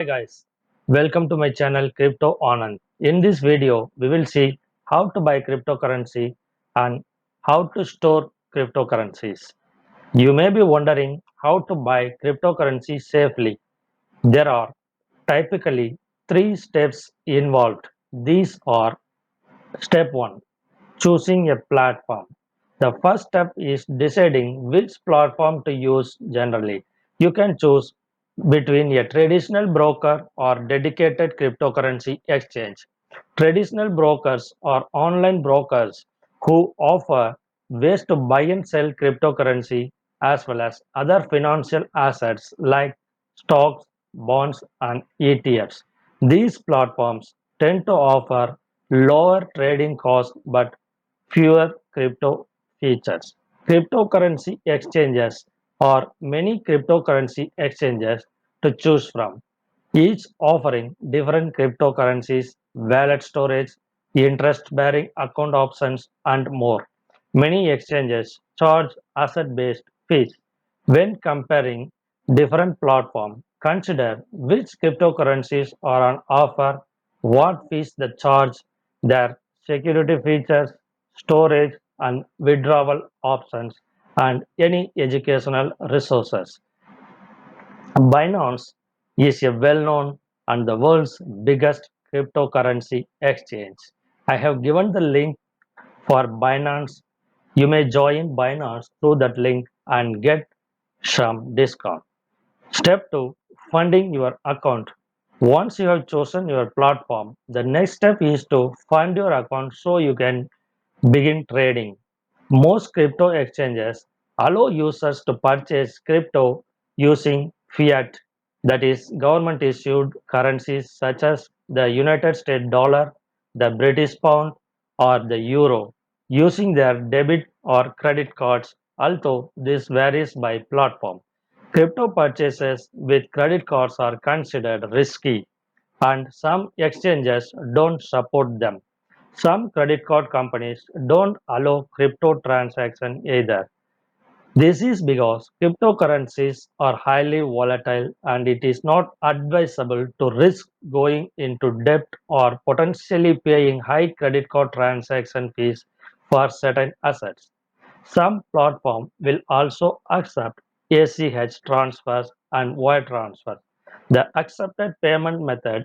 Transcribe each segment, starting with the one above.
Hi guys, welcome to my channel Crypto Anand. In this video, we will see how to buy cryptocurrency and how to store cryptocurrencies. You may be wondering how to buy cryptocurrency safely. There are typically three steps involved. These are step 1, choosing a platform. The first step is deciding which platform to use generally. You can choose between a traditional broker or dedicated cryptocurrency exchange. Traditional brokers are online brokers who offer ways to buy and sell cryptocurrency as well as other financial assets like stocks, bonds, and ETFs. These platforms tend to offer lower trading costs but fewer crypto features. Cryptocurrency exchanges or many cryptocurrency exchanges to choose from, each offering different cryptocurrencies, wallet storage, interest bearing account options, and more. Many exchanges charge asset based fees. When comparing different platforms, consider which cryptocurrencies are on offer, what fees they charge, their security features, storage and withdrawal options, and any educational resources. Binance is a well-known and the world's biggest cryptocurrency exchange. I have given the link for Binance. You may join Binance through that link and get some discount. Step 2, funding your account. Once you have chosen your platform, the next step is to fund your account so you can begin trading. Most crypto exchanges allow users to purchase crypto using fiat, that is, government issued currencies such as the United States dollar, the British pound, or the euro, using their debit or credit cards, although this varies by platform. Crypto purchases with credit cards are considered risky, and some exchanges don't support them. Some credit card companies don't allow crypto transaction either. This is because cryptocurrencies are highly volatile and it is not advisable to risk going into debt or potentially paying high credit card transaction fees for certain assets. Some platforms will also accept ACH transfers and wire transfers. The accepted payment method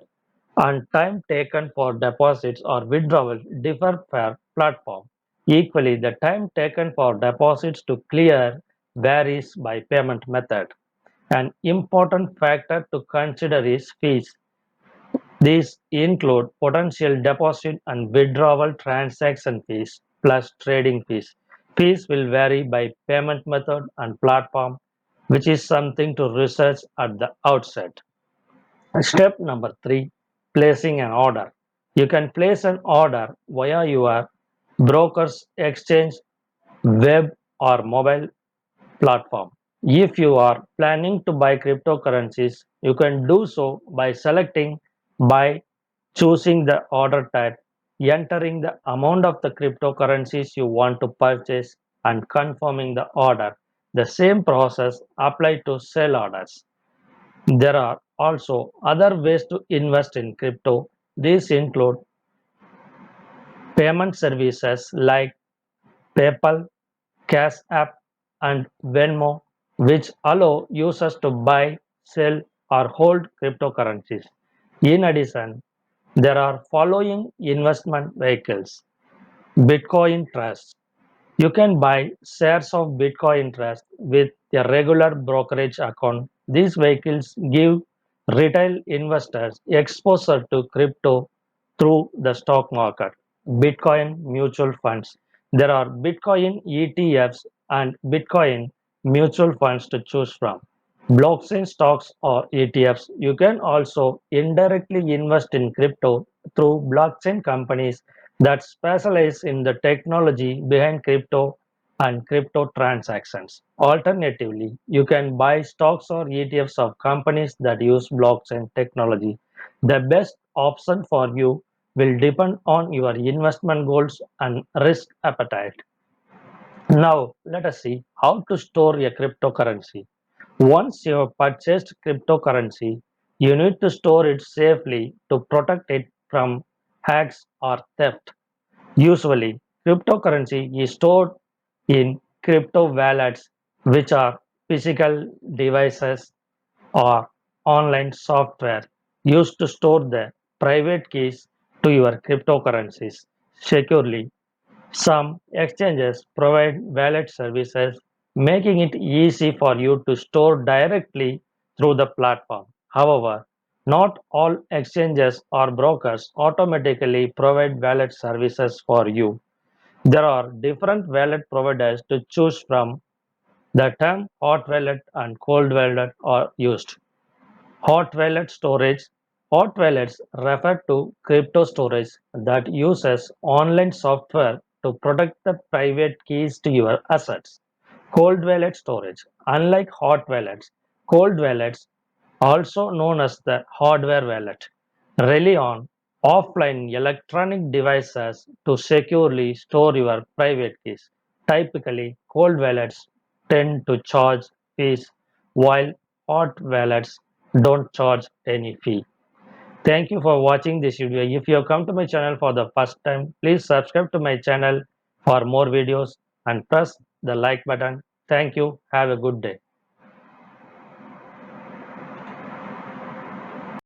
and time taken for deposits or withdrawal differ per platform. Equally, the time taken for deposits to clear varies by payment method. An important factor to consider is fees. These include potential deposit and withdrawal transaction fees plus trading fees. Fees will vary by payment method and platform, which is something to research at the outset. Step number 3, placing an order. You can place an order via your broker's exchange, web, or mobile platform. If you are planning to buy cryptocurrencies, you can do so by selecting buy, choosing the order type, entering the amount of the cryptocurrencies you want to purchase, and confirming the order. The same process applies to sell orders. There are also other ways to invest in crypto. These include payment services like PayPal, Cash App, and Venmo, which allow users to buy, sell, or hold cryptocurrencies. In addition, there are following investment vehicles: Bitcoin Trust. You can buy shares of Bitcoin Trust with a regular brokerage account. These vehicles give retail investors exposure to crypto through the stock market. Bitcoin mutual funds. There are Bitcoin ETFs and Bitcoin mutual funds to choose from. Blockchain stocks or ETFs. You can also indirectly invest in crypto through blockchain companies that specialize in the technology behind crypto and crypto transactions. Alternatively, you can buy stocks or ETFs of companies that use blockchain technology. The best option for you will depend on your investment goals and risk appetite. Now, let us see how to store a cryptocurrency. Once you have purchased cryptocurrency, You need to store it safely to protect it from hacks or theft. Usually, cryptocurrency is stored in crypto wallets, which are physical devices or online software used to store the private keys to your cryptocurrencies securely. Some exchanges provide wallet services, making it easy for you to store directly through the platform. However, not all exchanges or brokers automatically provide wallet services for you. There are different wallet providers to choose from. The term hot wallet and cold wallet are used. Hot wallet storage. Hot wallets refer to crypto storage that uses online software to protect the private keys to your assets. Cold wallet storage. Unlike hot wallets, cold wallets, also known as the hardware wallet, rely on offline electronic devices to securely store your private keys. Typically, cold wallets tend to charge fees while hot wallets don't charge any fee. Thank you for watching this video. If you have come to my channel for the first time, please subscribe to my channel for more videos and press the like button. Thank you. Have a good day.